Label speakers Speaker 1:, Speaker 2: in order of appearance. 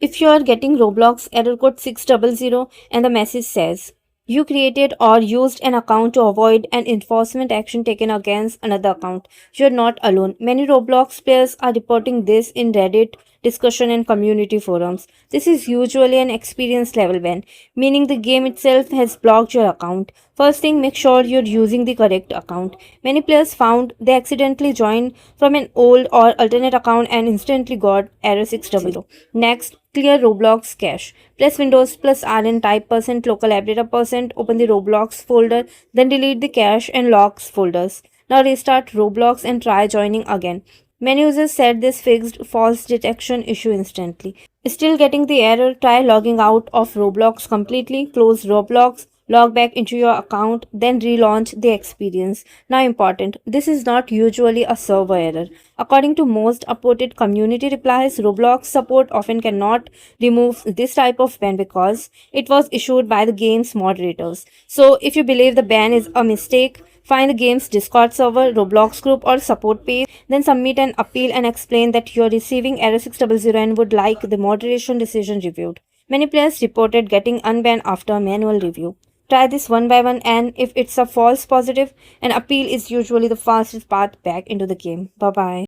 Speaker 1: If you are getting Roblox error code 600 and the message says, you created or used an account to avoid an enforcement action taken against another account, you're not alone. Many Roblox players are reporting this in Reddit discussion and community forums. This is usually an experience level ban, meaning the game itself has blocked your account. First thing, make sure you're using the correct account. Many players found they accidentally joined from an old or alternate account and instantly got error 600. Next, clear Roblox cache. Press Windows plus R and type %local update open the Roblox folder, then delete the cache and logs folders. Now restart Roblox and try joining again. Many users said this fixed false detection issue instantly. Still getting the error? Try logging out of Roblox completely, close Roblox, log back into your account, then relaunch the experience. Now important, this is not usually a server error. According to most upvoted community replies, Roblox support often cannot remove this type of ban because it was issued by the game's moderators. So if you believe the ban is a mistake, find the game's Discord server, Roblox group or support page, then submit an appeal and explain that you are receiving error 600 and would like the moderation decision reviewed. Many players reported getting unbanned after manual review. Try this one by one, and if it's a false positive, an appeal is usually the fastest path back into the game. Bye bye.